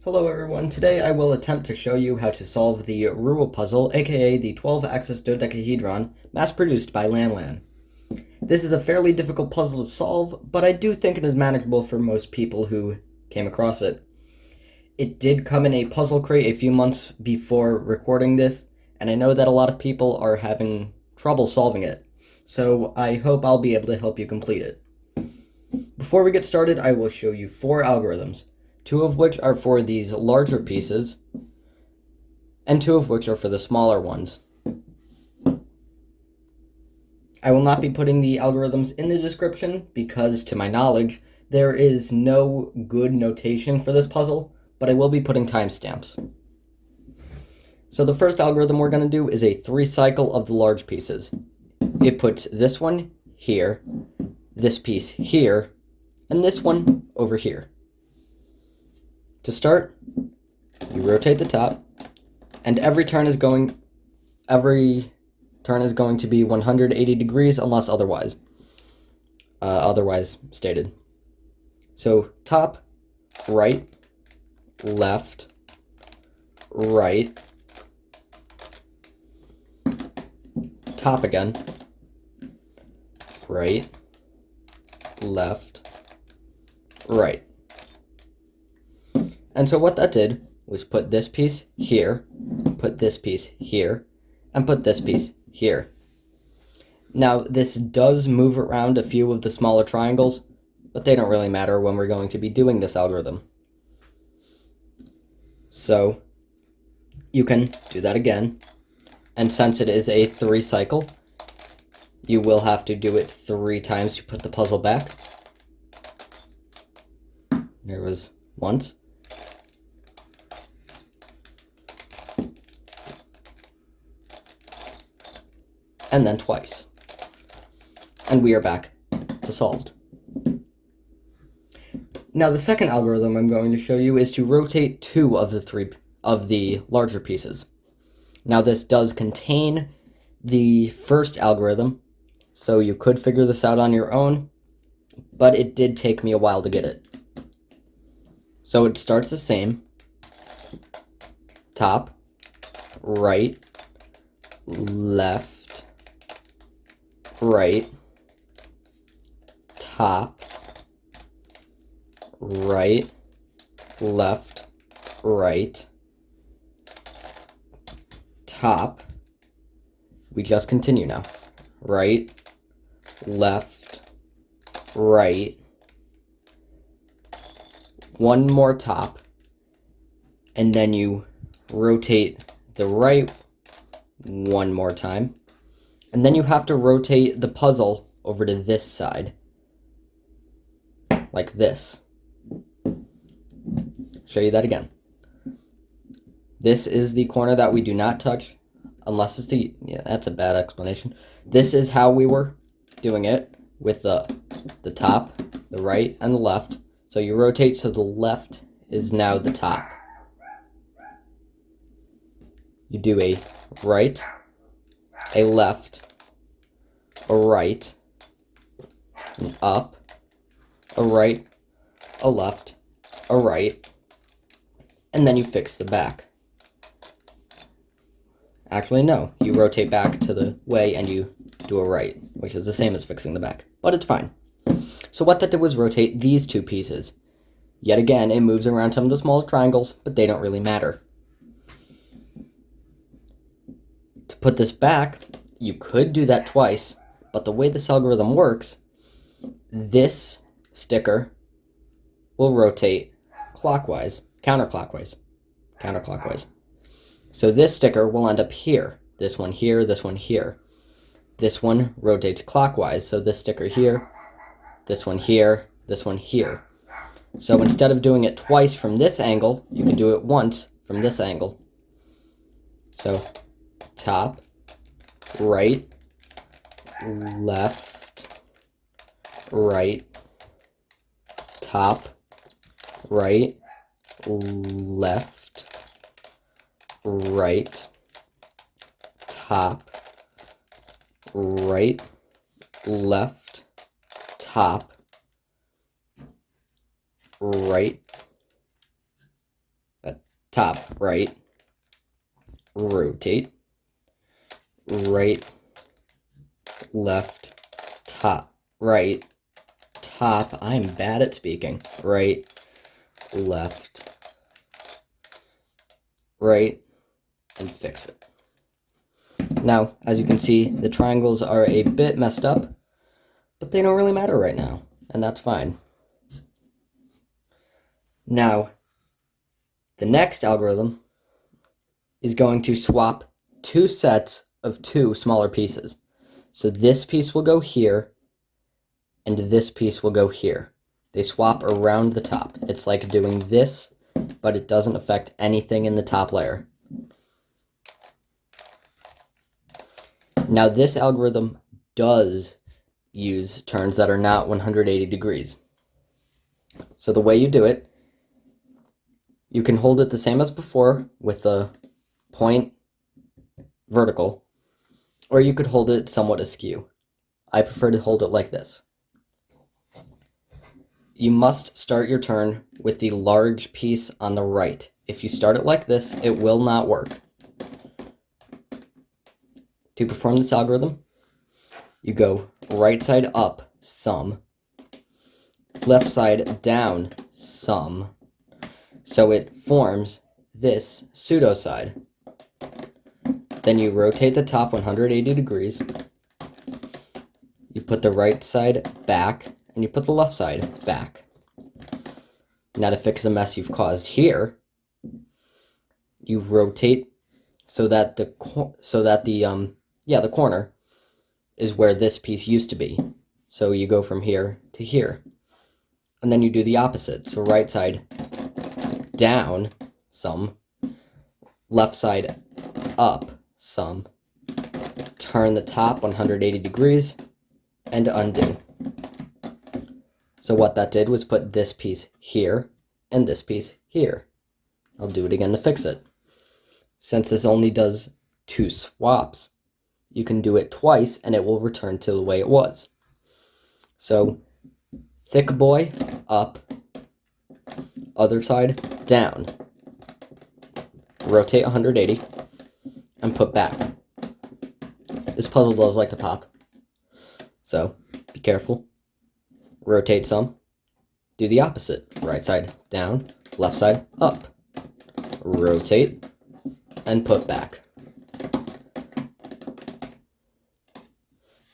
Hello everyone, today I will attempt to show you how to solve the Rua Puzzle, aka the 12-axis dodecahedron, mass-produced by Lan. This is a fairly difficult puzzle to solve, but I do think it is manageable for most people who came across it. It did come in a puzzle crate a few months before recording this, and I know that a lot of people are having trouble solving it, so I hope I'll be able to help you complete it. Before we get started, I will show you 4 algorithms. 2 of which are for these larger pieces, and 2 of which are for the smaller ones. I will not be putting the algorithms in the description because, to my knowledge, there is no good notation for this puzzle, but I will be putting timestamps. So the first algorithm we're going to do is a 3-cycle of the large pieces. It puts this one here, this piece here, and this one over here. To start, you rotate the top, and every turn is going to be 180 degrees unless otherwise stated. So top, right, left, right, top again, right, left, right. And so what that did was put this piece here, put this piece here, and put this piece here. Now, this does move around a few of the smaller triangles, but they don't really matter when we're going to be doing this algorithm. So, you can do that again, and since it is a 3-cycle, you will have to do it 3 times to put the puzzle back. There was once. And then twice. And we are back to solved. Now the second algorithm I'm going to show you is to rotate 2 of the larger pieces. Now this does contain the first algorithm, so you could figure this out on your own, but it did take me a while to get it. So it starts the same. Top, right, left, right, top, right, left, right, top. We just continue now. Right, left, right, one more top, and then you rotate the right one more time. And then you have to rotate the puzzle over to this side, like this. Show you that again. This is the corner that we do not touch, unless it's yeah, that's a bad explanation. This is how we were doing it with the top, the right, and the left. So you rotate so the left is now the top. You do a right, a left, a right, an up, a right, a left, a right, and then you fix the back. Actually, no, you rotate back to the way and you do a right, which is the same as fixing the back, but it's fine. So what that did was rotate these 2 pieces. Yet again, it moves around some of the smaller triangles, but they don't really matter. To put this back, you could do that twice, but the way this algorithm works, this sticker will rotate counterclockwise. So this sticker will end up here. This one here, this one here. This one rotates clockwise, so this sticker here, this one here, this one here. So instead of doing it twice from this angle, you can do it once from this angle. So top, right, left, right, top, right, left, right, top, right, left, top, right, top, right, rotate, right, left, top, right, top, I'm bad at speaking, right, left, right, and fix it. Now, as you can see, the triangles are a bit messed up, but they don't really matter right now, and that's fine. Now, the next algorithm is going to swap two sets of two smaller pieces. So this piece will go here, and this piece will go here. They swap around the top. It's like doing this, but it doesn't affect anything in the top layer. Now this algorithm does use turns that are not 180 degrees. So the way you do it, you can hold it the same as before with the point vertical, or you could hold it somewhat askew. I prefer to hold it like this. You must start your turn with the large piece on the right. If you start it like this, it will not work. To perform this algorithm, you go right side up, some, left side down, some, so it forms this pseudo side. Then you rotate the top 180 degrees, you put the right side back, and you put the left side back. Now to fix the mess you've caused here, you rotate so that the corner is where this piece used to be. So you go from here to here. And then you do the opposite. So right side down, some, left side up, some, turn the top 180 degrees, and undo. So what that did was put this piece here and this piece here. I'll do it again to fix it. Since this only does two swaps, you can do it twice and it will return to the way it was. So thick boy up, other side down, rotate 180, and put back. This puzzle does like to pop, so be careful. Rotate some, do the opposite, right side down, left side up, rotate, and put back.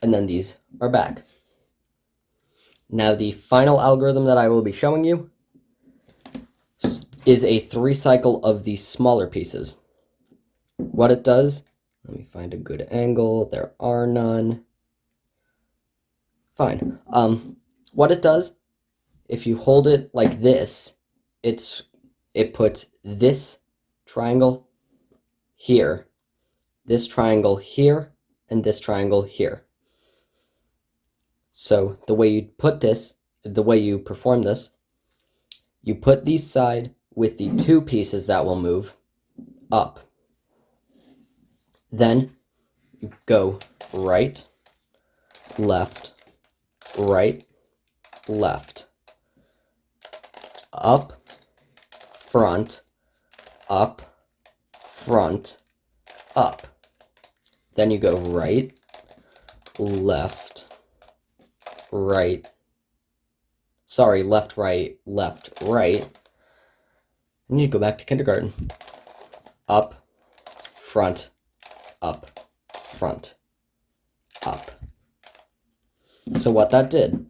And then these are back. Now the final algorithm that I will be showing you is a 3-cycle of the smaller pieces. What it does, let me find a good angle, there are none. Fine. What it does, if you hold it like this, it puts this triangle here, this triangle here, and this triangle here. So the way you perform this, you put these side with the two pieces that will move up. Then you go right, left, right, left, up, front, up, front, up. Then you go right, left, right, sorry, left, right, left, right. And you go back to kindergarten. Up, front, up, front, up. So what that did,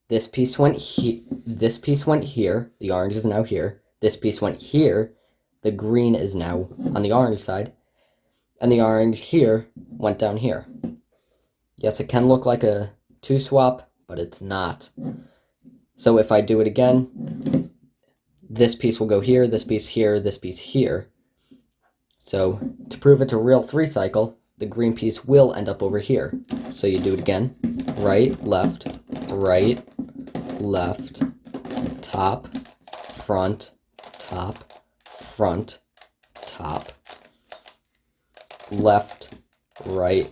this piece went here, the orange is now here, this piece went here, the green is now on the orange side, and the orange here went down here. Yes, it can look like a two swap, but it's not. So if I do it again, this piece will go here, this piece here, this piece here. So to prove it's a real 3-cycle, the green piece will end up over here. So you do it again, right, left, top, front, top, left, right,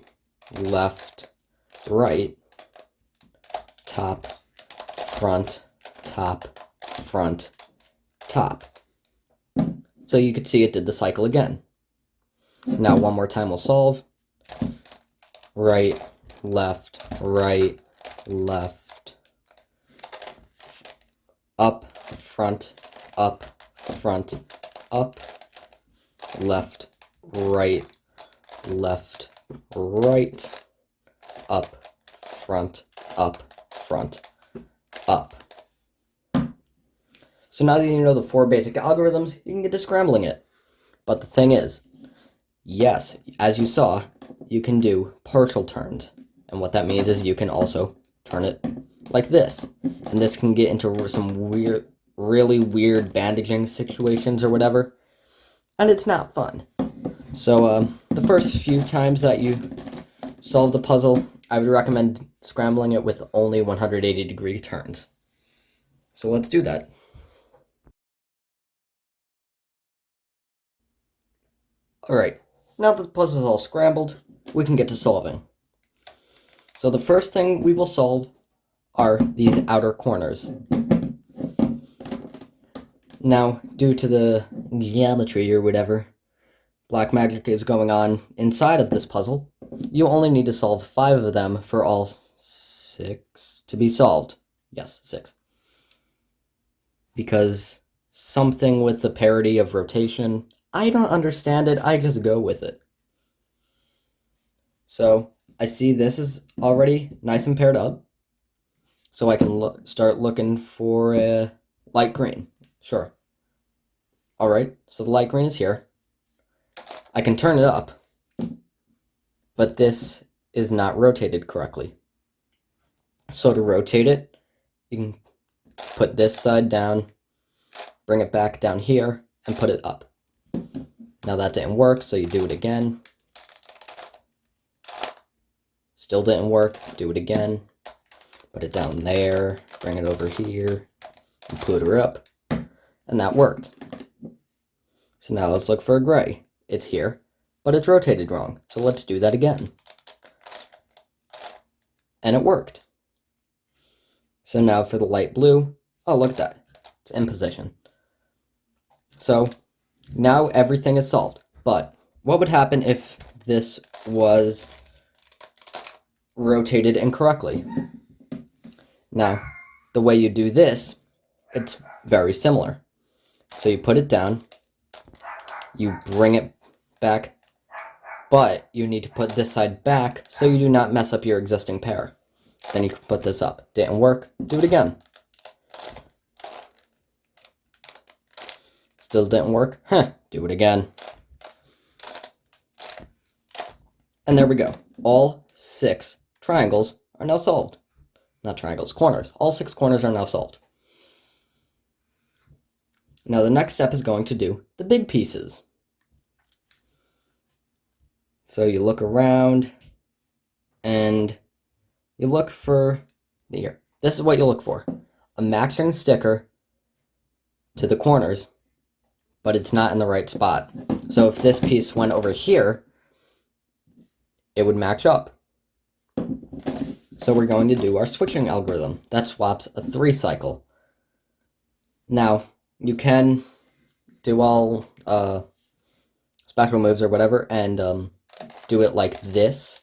top, front, top. So you could see it did the cycle again. Now one more time we'll solve. Right, left, up, front, up, left, right, up, front, up. So now that you know the 4 basic algorithms, you can get to scrambling it. But the thing is, yes, as you saw, you can do partial turns. And what that means is you can also turn it like this. And this can get into some really weird bandaging situations or whatever. And it's not fun. So the first few times that you solve the puzzle, I would recommend scrambling it with only 180-degree turns. So let's do that. Alright, now that the puzzle is all scrambled, we can get to solving. So the first thing we will solve are these outer corners. Now, due to the geometry or whatever, black magic is going on inside of this puzzle, you only need to solve 5 of them for all 6 to be solved. Yes, 6. Because something with the parity of rotation, I don't understand it, I just go with it. So, I see this is already nice and paired up. So I can start looking for a light green. Sure. Alright, so the light green is here. I can turn it up, but this is not rotated correctly. So to rotate it, you can put this side down, bring it back down here, and put it up. Now that didn't work, so you do it again. Still didn't work, do it again. Put it down there, bring it over here, and put her up. And that worked. So now let's look for a gray. It's here, but it's rotated wrong. So let's do that again. And it worked. So now for the light blue, oh look at that, it's in position. So now everything is solved, but what would happen if this was rotated incorrectly? Now, the way you do this, it's very similar. So you put it down, you bring it back, but you need to put this side back so you do not mess up your existing pair. Then you can put this up. Didn't work, do it again. Still didn't work, do it again. And there we go. All 6 triangles are now solved. Not triangles, corners. All 6 corners are now solved. Now the next step is going to do the big pieces. So you look around and you look for here. This is what you look for. A matching sticker to the corners, but it's not in the right spot. So if this piece went over here, it would match up. So we're going to do our switching algorithm. That swaps a 3 cycle. Now, you can do all special moves or whatever and do it like this.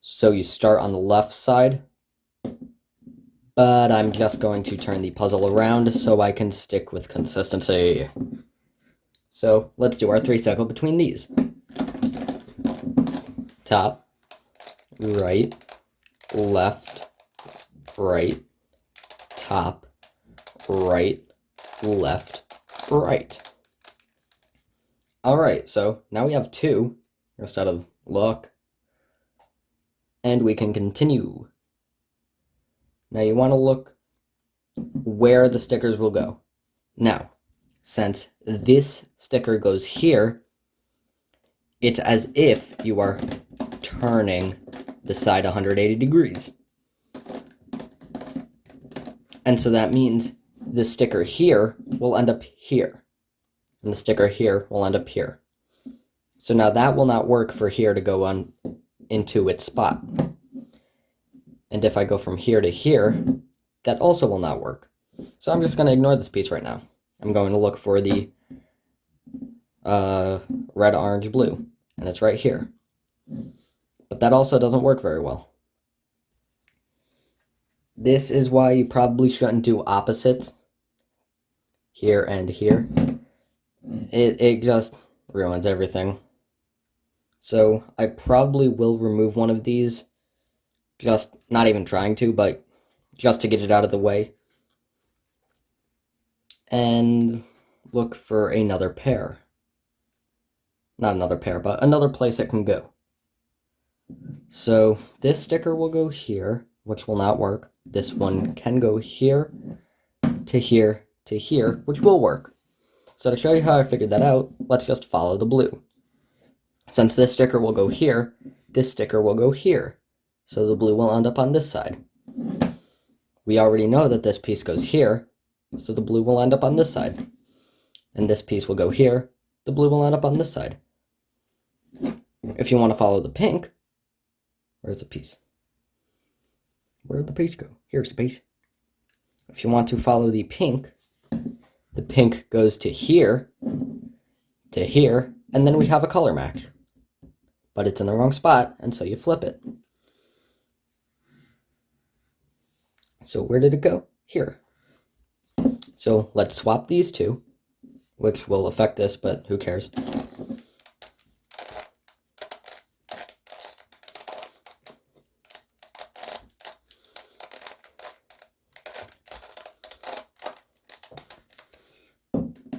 So you start on the left side, but I'm just going to turn the puzzle around so I can stick with consistency. So let's do our 3 cycle between these. Top, right, left, right, top, right, left, right. Alright, so now we have 2 instead of look. And we can continue. Now you want to look where the stickers will go. Now, since this sticker goes here, it's as if you are turning the side 180 degrees. And so that means the sticker here will end up here. And the sticker here will end up here. So now that will not work for here to go on into its spot. And if I go from here to here, that also will not work. So I'm just going to ignore this piece right now. I'm going to look for the red, orange, blue, and it's right here. But that also doesn't work very well. This is why you probably shouldn't do opposites here and here. It just ruins everything. So I probably will remove one of these, just not even trying to, but just to get it out of the way. And look for another pair. Not another pair, but another place it can go. So this sticker will go here, which will not work. This one can go here, to here, to here, which will work. So to show you how I figured that out, let's just follow the blue. Since this sticker will go here, this sticker will go here. So the blue will end up on this side. We already know that this piece goes here, so the blue will end up on this side. And this piece will go here, the blue will end up on this side. If you want to follow the pink, where's the piece? Where'd the piece go? Here's the piece. If you want to follow the pink goes to here, and then we have a color match. But it's in the wrong spot, and so you flip it. So where did it go? Here. So let's swap these two, which will affect this, but who cares?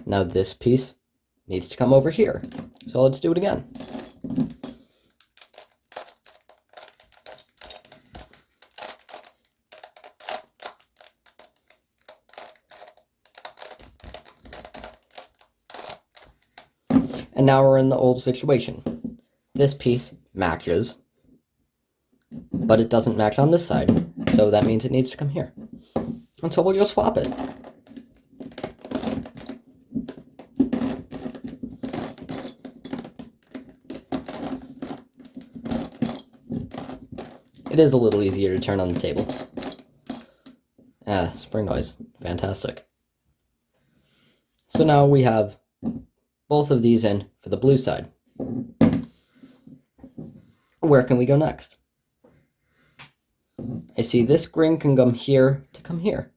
Now this piece needs to come over here. So let's do it again. And now we're in the old situation. This piece matches, but it doesn't match on this side, so that means it needs to come here. And so we'll just swap it. It is a little easier to turn on the table. Ah, spring noise. Fantastic. So now we have both of these in for the blue side. Where can we go next? I see this green can come here to come here.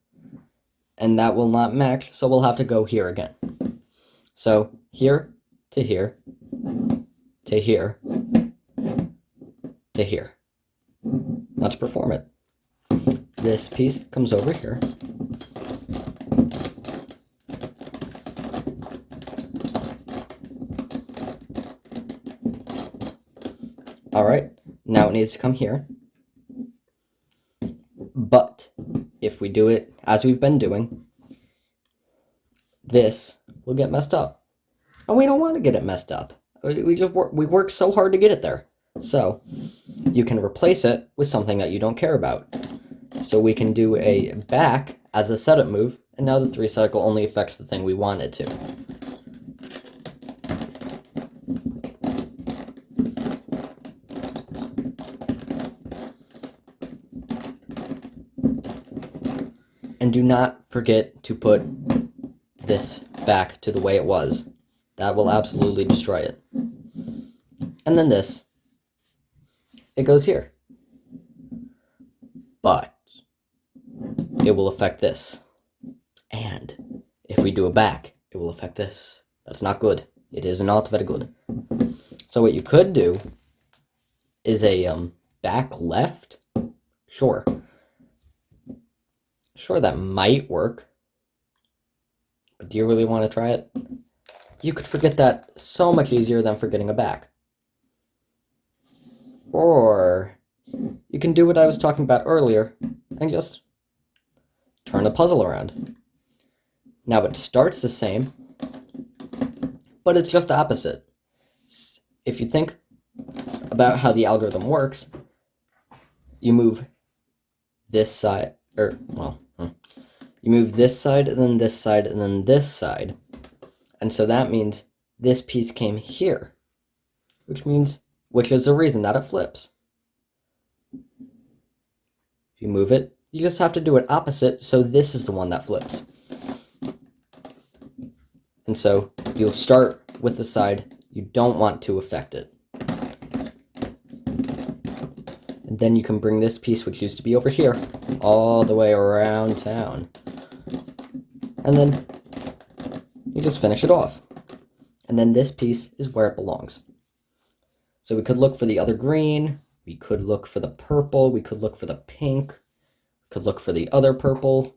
And that will not match, so we'll have to go here again. So here to here, to here, to here. Let's perform it. This piece comes over here. Alright, now it needs to come here. But if we do it as we've been doing, this will get messed up. And we don't want to get it messed up. We work so hard to get it there. So you can replace it with something that you don't care about. So we can do a back as a setup move, and now the 3 cycle only affects the thing we want it to. And do not forget to put this back to the way it was. That will absolutely destroy it. And then this. It goes here. But it will affect this. And if we do a back, it will affect this. That's not good. It is not very good. So what you could do is a back left. Sure. Sure, that might work. But do you really want to try it? You could forget that so much easier than forgetting a back. Or you can do what I was talking about earlier and just turn the puzzle around. Now it starts the same, but it's just opposite. If you think about how the algorithm works, you move this side, you move this side, and then this side, and then this side. And so that means this piece came here, which is the reason that it flips. If you move it, you just have to do it opposite, so this is the one that flips. And so you'll start with the side you don't want to affect it. And then you can bring this piece, which used to be over here, all the way around town. And then you just finish it off. And then this piece is where it belongs. So we could look for the other green, we could look for the purple, we could look for the pink, we could look for the other purple.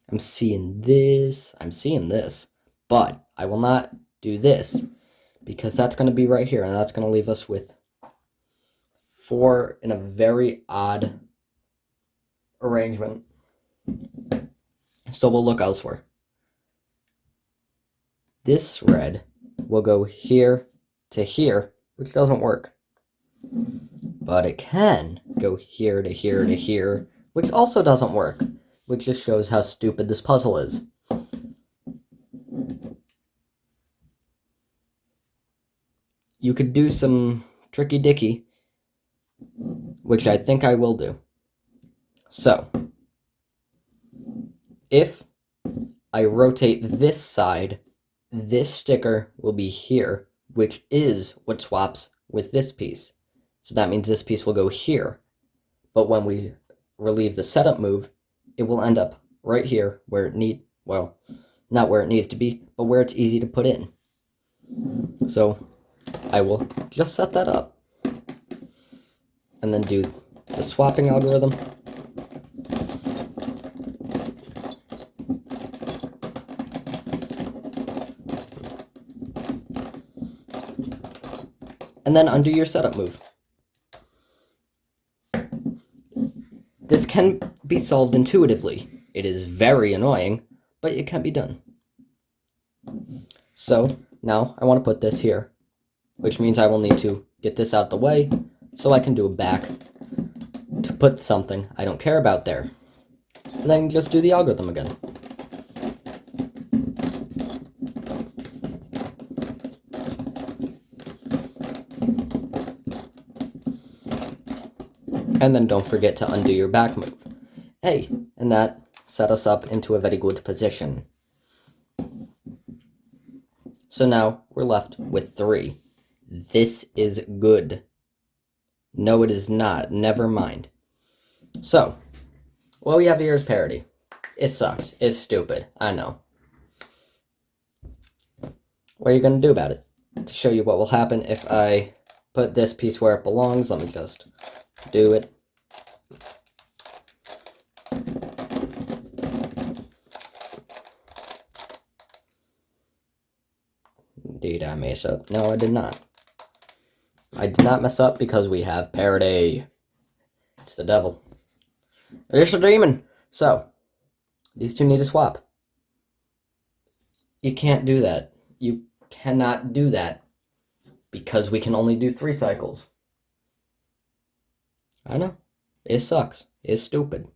I'm seeing this, but I will not do this because that's going to be right here, and that's going to leave us with 4 in a very odd arrangement. So we'll look elsewhere. This red will go here to here, which doesn't work. But it can go here to here to here, which also doesn't work, which just shows how stupid this puzzle is. You could do some tricky dicky, which I think I will do. So, if I rotate this side, this sticker will be here, which is what swaps with this piece. So that means this piece will go here. But when we relieve the setup move, it will end up right here where it well, not where it needs to be, but where it's easy to put in. So I will just set that up and then do the swapping algorithm. And then undo your setup move. This can be solved intuitively. It is very annoying, but it can be done. So now I want to put this here, which means I will need to get this out the way so I can do a back to put something I don't care about there. And then just do the algorithm again. And then don't forget to undo your back move. Hey, and that set us up into a very good position. So now we're left with 3. This is good. No, it is not. Never mind. So, what we have here is parity. It sucks. It's stupid. I know. What are you going to do about it? To show you what will happen if I put this piece where it belongs, let me just do it. Did I mess up? No, I did not. I did not mess up because we have parity. It's the devil. It's a demon. So, these two need to swap. You can't do that. You cannot do that because we can only do 3 cycles. I know. It sucks. It's stupid.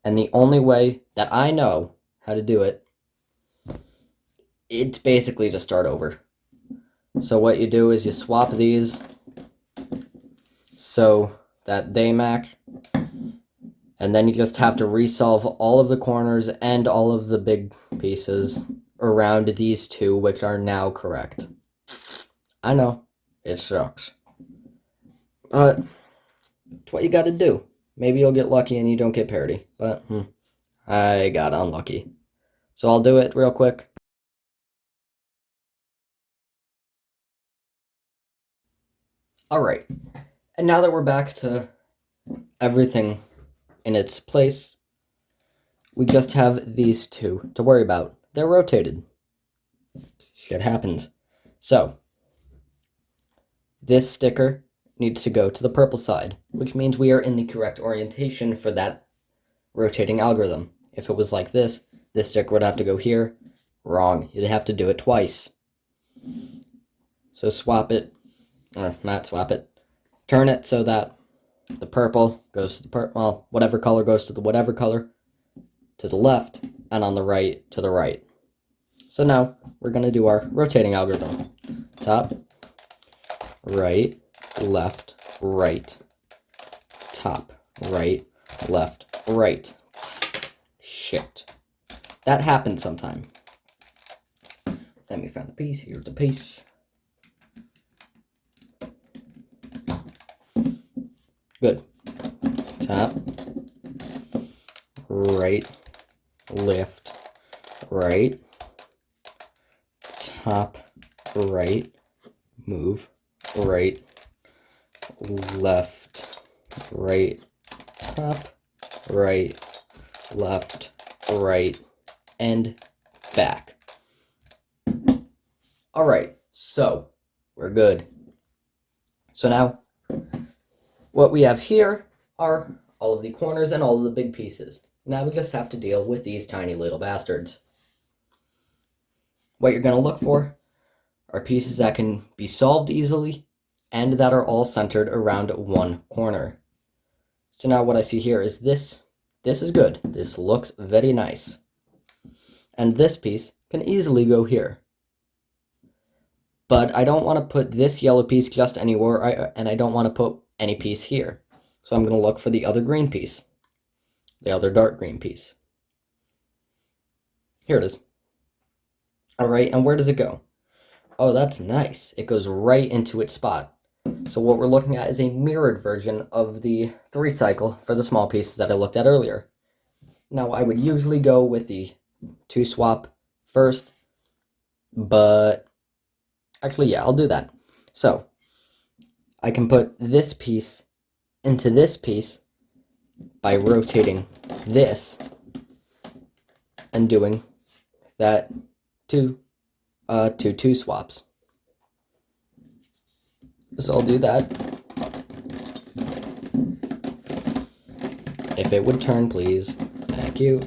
And the only way that I know how to do it, it's basically to start over. So what you do is you swap these so that they match, and then you just have to resolve all of the corners and all of the big pieces around these two, which are now correct. I know, it sucks. But it's what you gotta do. Maybe you'll get lucky and you don't get parity, but I got unlucky. So I'll do it real quick. Alright, and now that we're back to everything in its place, we just have these two to worry about. They're rotated. Shit happens. So, this sticker needs to go to the purple side, which means we are in the correct orientation for that rotating algorithm. If it was like this sticker would have to go here. Wrong. You'd have to do it twice. So swap it, or not swap it, turn it so that the purple goes to the well, whatever color goes to the whatever color, to the left, and on the right to the right. So now we're going to do our rotating algorithm. Top, right, left, right, top, right, left, right. Shit. That happens sometime. Let me find the piece. Here's the piece. Good. Top, right, lift, right, top, right, move, right, left, right, top, right, left, right, and back. Alright, so we're good. So now, what we have here are all of the corners and all of the big pieces. Now we just have to deal with these tiny little bastards. What you're going to look for are pieces that can be solved easily and that are all centered around one corner. So now what I see here is this. This is good. This looks very nice. And this piece can easily go here. But I don't want to put this yellow piece just anywhere, and I don't want to put any piece here. So I'm going to look for the other green piece. The other dark green piece. Here it is. Alright, and where does it go? Oh, that's nice. It goes right into its spot. So what we're looking at is a mirrored version of the 3 cycle for the small pieces that I looked at earlier. Now, I would usually go with the 2 swap first, but actually, yeah, I'll do that. So, I can put this piece into this piece by rotating this and doing that two swaps. So I'll do that. If it would turn, please. Thank you.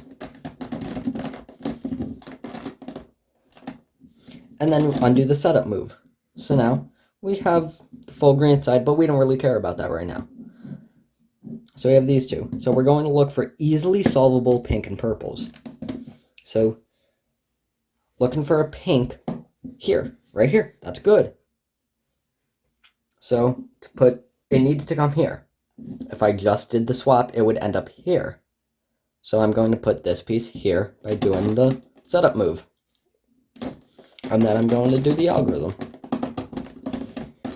And then undo the setup move. So now we have the full green side, but we don't really care about that right now. So we have these two. So we're going to look for easily solvable pink and purples. So looking for a pink here, right here. That's good. So to put, it needs to come here. If I just did the swap, it would end up here. So I'm going to put this piece here by doing the setup move. And then I'm going to do the algorithm.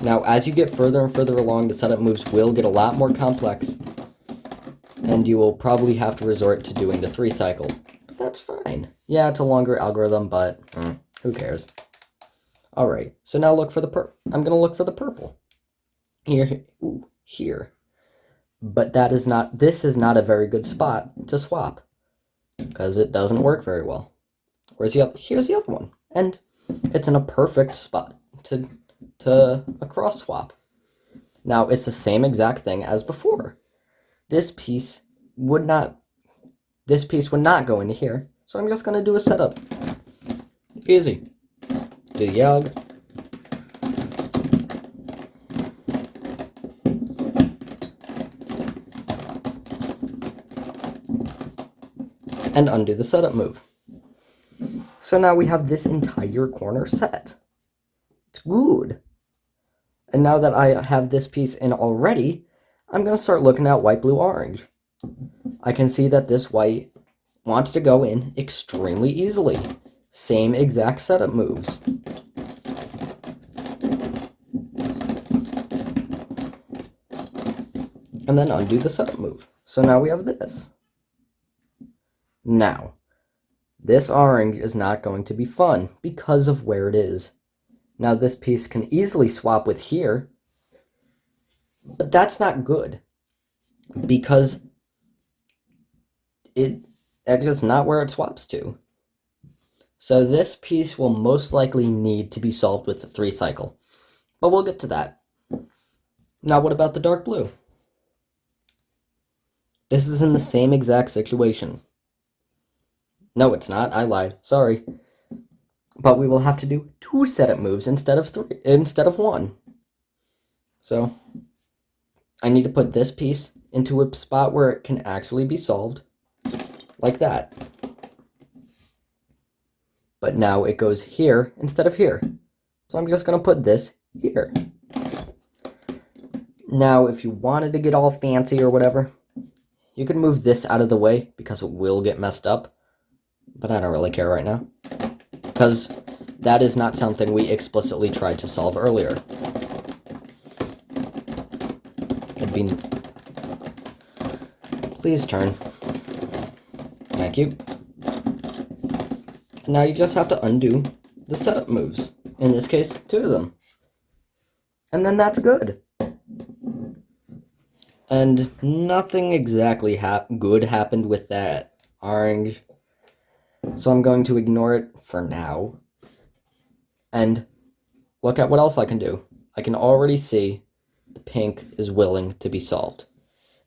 Now, as you get further and further along, the setup moves will get a lot more complex. And you will probably have to resort to doing the 3 cycle. But that's fine. Yeah, it's a longer algorithm, but who cares? Alright, so now look for the I'm going to look for the purple. Here. But this is not a very good spot to swap. Because it doesn't work very well. Where's the other? Here's the other one. And it's in a perfect spot to a cross swap. Now, it's the same exact thing as before. This piece would not go into here. So I'm just going to do a setup. Easy. Do the alg. And undo the setup move. So now we have this entire corner set. It's good. And now that I have this piece in already, I'm going to start looking at white, blue, orange. I can see that this white wants to go in extremely easily. Same exact setup moves. And then undo the setup move. So now we have this. Now, this orange is not going to be fun because of where it is. Now this piece can easily swap with here, but that's not good because that's just not where it swaps to. So this piece will most likely need to be solved with the 3 cycle, but we'll get to that. Now what about the dark blue? This is in the same exact situation. No, it's not. I lied. Sorry. But we will have to do 2 setup moves instead of 1. So I need to put this piece into a spot where it can actually be solved, like that. But now it goes here instead of here. So I'm just going to put this here. Now, if you wanted to get all fancy or whatever, you could move this out of the way because it will get messed up. But I don't really care right now. Because that is not something we explicitly tried to solve earlier. Please turn. Thank you. And now you just have to undo the setup moves. In this case, 2 of them. And then that's good. And nothing exactly good happened with that orange. So I'm going to ignore it for now. And look at what else I can do. I can already see the pink is willing to be solved.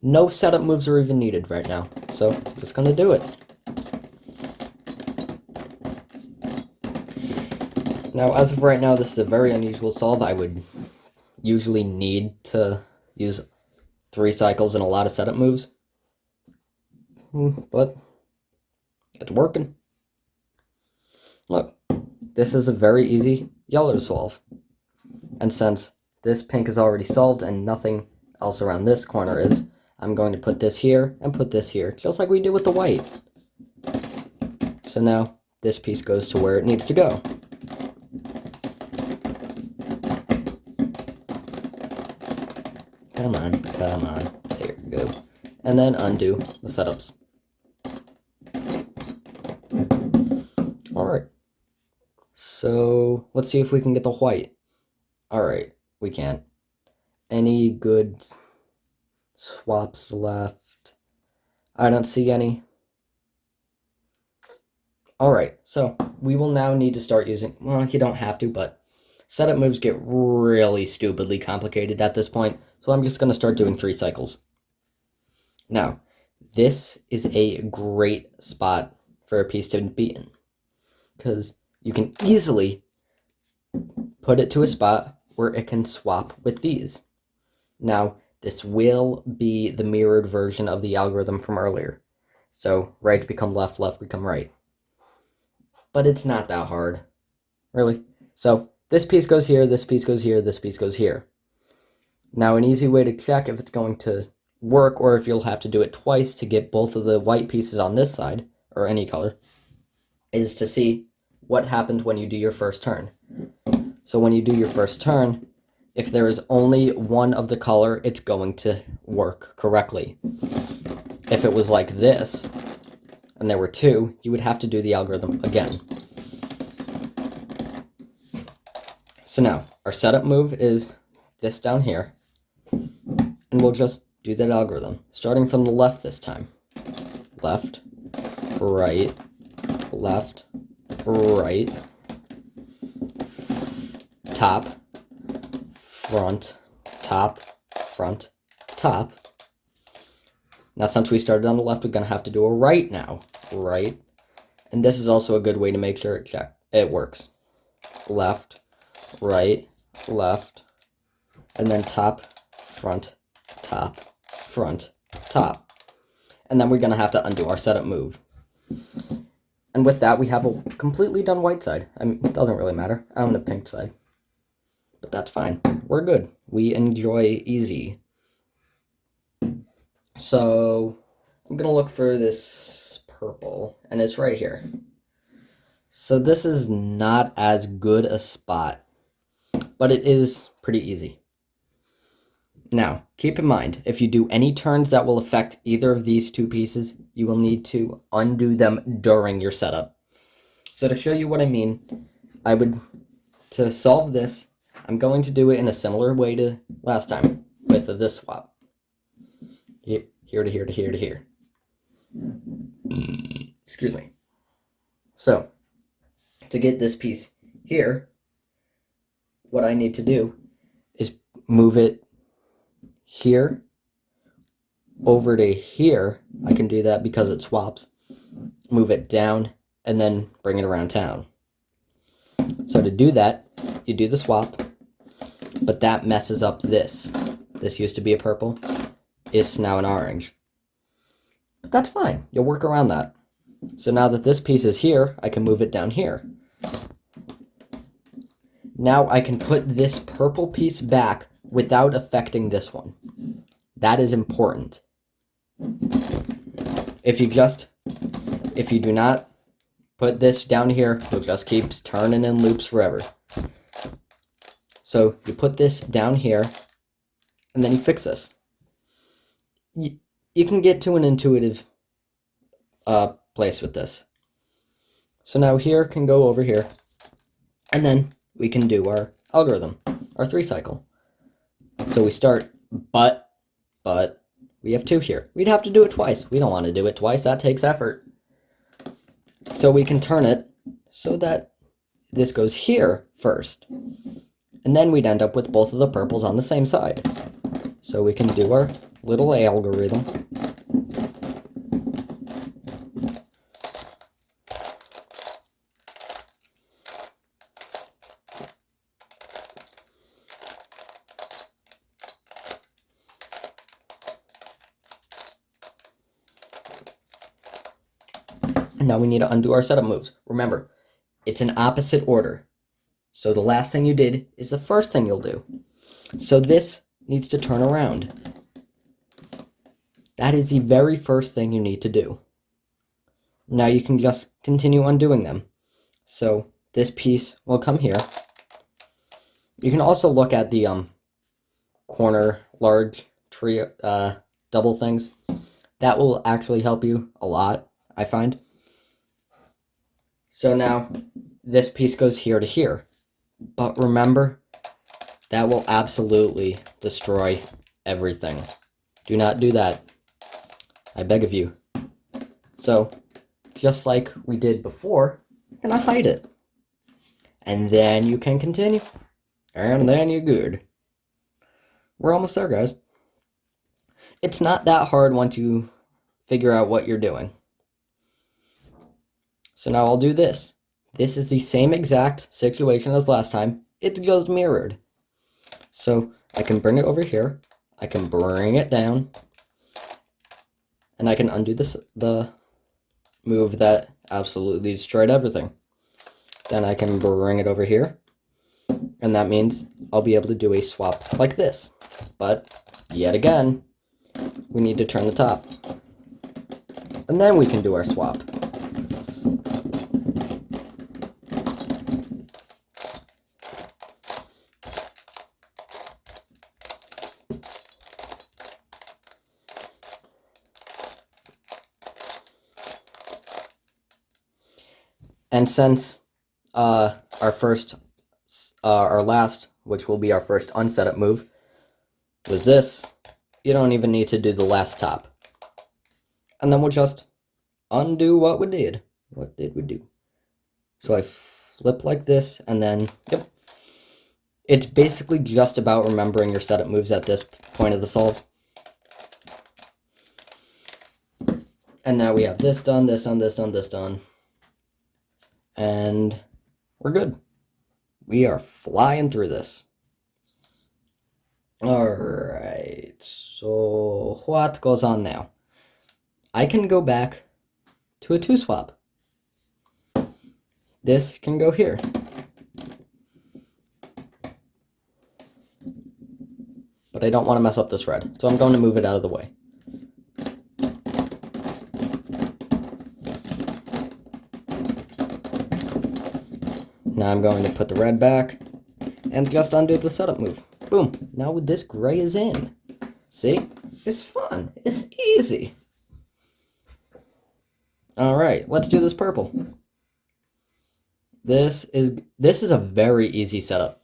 No setup moves are even needed right now. So I'm just going to do it. Now, as of right now, this is a very unusual solve. I would usually need to use 3 cycles and a lot of setup moves. But it's working. Look, this is a very easy yellow to solve. And since this pink is already solved and nothing else around this corner is, I'm going to put this here and put this here, just like we did with the white. So now this piece goes to where it needs to go. Come on, come on. There we go. And then undo the setups. Alright. So, let's see if we can get the white. Alright, we can't. Any good swaps left? I don't see any. Alright, so we will now need to start using, well, you don't have to, but setup moves get really stupidly complicated at this point. So I'm just going to start doing 3 cycles. Now, this is a great spot for a piece to be in, because you can easily put it to a spot where it can swap with these. Now, this will be the mirrored version of the algorithm from earlier. So right become left, left become right. But it's not that hard, really. So this piece goes here, this piece goes here, this piece goes here. Now, an easy way to check if it's going to work, or if you'll have to do it twice to get both of the white pieces on this side, or any color, is to see what happened when you do your first turn. So when you do your first turn, if there is only one of the color, it's going to work correctly. If it was like this, and there were 2, you would have to do the algorithm again. So now, our setup move is this down here. And we'll just do that algorithm, starting from the left this time. Left, right, left, right, top, front, top, front, top. Now, since we started on the left, we're going to have to do a right now. Right. And this is also a good way to make sure it works. Left, right, left, and then top, front, top, front, top. And then we're going to have to undo our setup move. And with that, we have a completely done white side. I mean, it doesn't really matter. I'm on the pink side. But that's fine. We're good. We enjoy easy. So I'm going to look for this purple, and it's right here. So this is not as good a spot, but it is pretty easy. Now, keep in mind, if you do any turns that will affect either of these 2 pieces, you will need to undo them during your setup. So to show you what I mean, to solve this, I'm going to do it in a similar way to last time, with this swap. Here to here to here to here. Excuse me. So, to get this piece here, what I need to do is move it here over to here. I can do that because it swaps. Move it down and then bring it around town. So to do that, you do the swap, but that messes up this. This used to be a purple. It's now an orange. But that's fine. You'll work around that. So now that this piece is here, I can move it down here. Now I can put this purple piece back without affecting this one. That is important. If you do not put this down here, it just keeps turning in loops forever. So you put this down here, and then you fix this. You can get to an intuitive place with this. So now here can go over here, and then we can do our algorithm, our 3 cycle. So we start, but we have 2 here. We'd have to do it twice. We don't want to do it twice. That takes effort. So we can turn it so that this goes here first. And then we'd end up with both of the purples on the same side. So we can do our little algorithm. And now we need to undo our setup moves. Remember, it's in opposite order. So the last thing you did is the first thing you'll do. So this needs to turn around. That is the very first thing you need to do. Now you can just continue undoing them. So this piece will come here. You can also look at the corner large tree double things. That will actually help you a lot, I find. So now this piece goes here to here. But remember, that will absolutely destroy everything. Do not do that. I beg of you. So, just like we did before, you're gonna hide it. And then you can continue. And then you're good. We're almost there, guys. It's not that hard once you figure out what you're doing. So now I'll do this. This is the same exact situation as last time. It's just mirrored. So I can bring it over here. I can bring it down. And I can undo the move that absolutely destroyed everything. Then I can bring it over here. And that means I'll be able to do a swap like this. But yet again, we need to turn the top. And then we can do our swap. And since our last, which will be our first unsetup move, was this, you don't even need to do the last top. And then we'll just undo what we did. What did we do? So I flip like this, and then, yep. It's basically just about remembering your setup moves at this point of the solve. And now we have this done, this done, this done, this done. And we're good. We are flying through this. Alright, so what goes on now? I can go back to a 2 swap. This can go here. But I don't want to mess up this red, so I'm going to move it out of the way. Now I'm going to put the red back and just undo the setup move. Boom. Now this gray is in. See? It's fun. It's easy. Alright, let's do this purple. This is a very easy setup.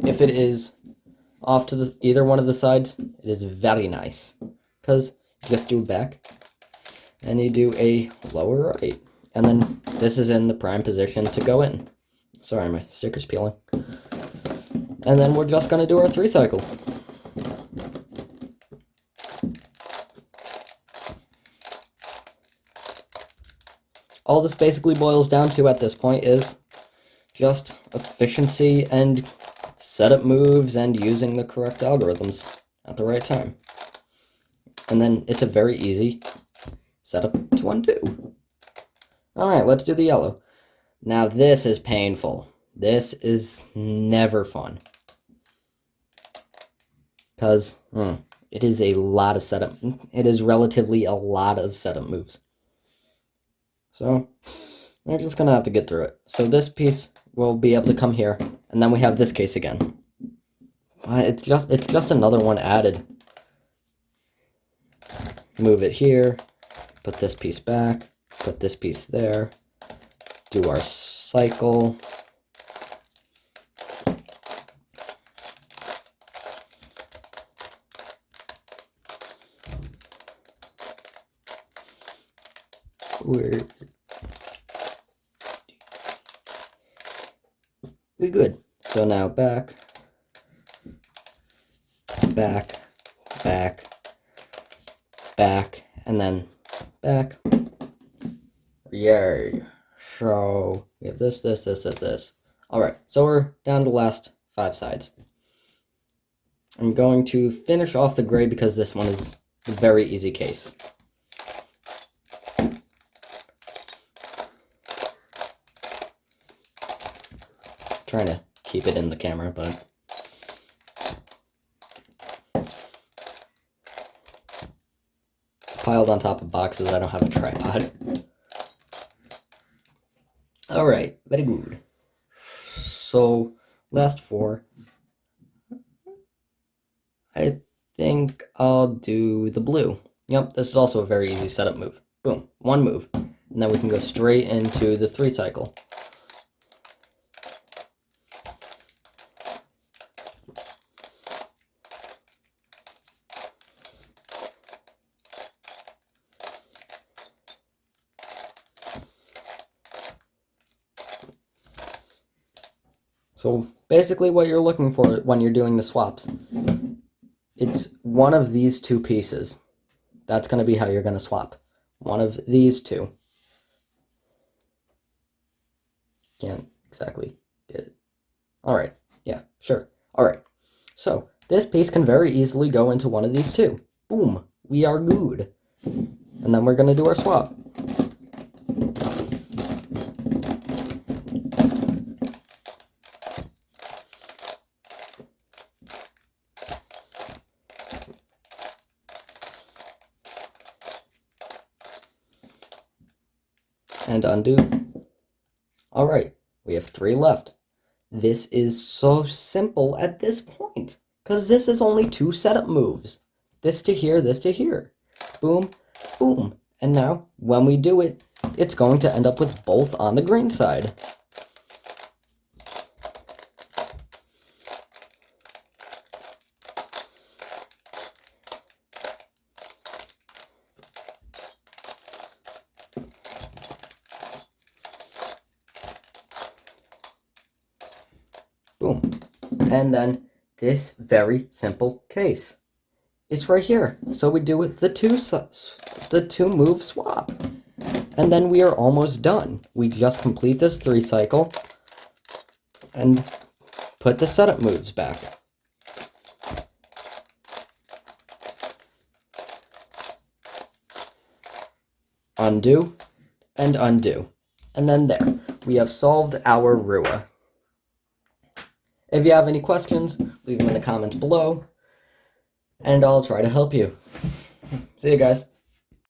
If it is off to either one of the sides, it is very nice. Because you just do back, and you do a lower right. And then this is in the prime position to go in. Sorry, my sticker's peeling. And then we're just going to do our 3 cycle. All this basically boils down to at this point is just efficiency and setup moves and using the correct algorithms at the right time. And then it's a very easy setup to undo. Alright, let's do the yellow. Now this is painful. This is never fun. Because it is a lot of setup. It is relatively a lot of setup moves. So, We're just gonna have to get through it. So this piece will be able to come here, and then we have this case again. It's just another one added. Move it here, put this piece back, put this piece there, do our cycle. We're good. So now back, back, back, back, and then back. Yay. So we have this. Alright, so we're down to the last 5 sides. I'm going to finish off the gray because this one is a very easy case. Trying to keep it in the camera, but it's piled on top of boxes. I don't have a tripod. Alright, very good. So, last 4. I think I'll do the blue. Yep, this is also a very easy setup move. Boom, 1 move. And then we can go straight into the 3 cycle. So basically what you're looking for when you're doing the swaps, it's one of these 2 pieces. That's going to be how you're going to swap. One of these 2. Can't exactly get it. Alright, yeah, sure. Alright, so this piece can very easily go into one of these 2. Boom, we are good. And then we're going to do our swap. And undo. Alright, we have 3 left. This is so simple at this point, because this is only 2 setup moves. This to here, this to here. Boom, boom. And now, when we do it, it's going to end up with both on the green side. Boom. And then this very simple case. It's right here. So we do it the 2 move swap. And then we are almost done. We just complete this 3 cycle and put the setup moves back. Undo and undo. And then there. We have solved our Rua. If you have any questions, leave them in the comments below, and I'll try to help you. See you guys.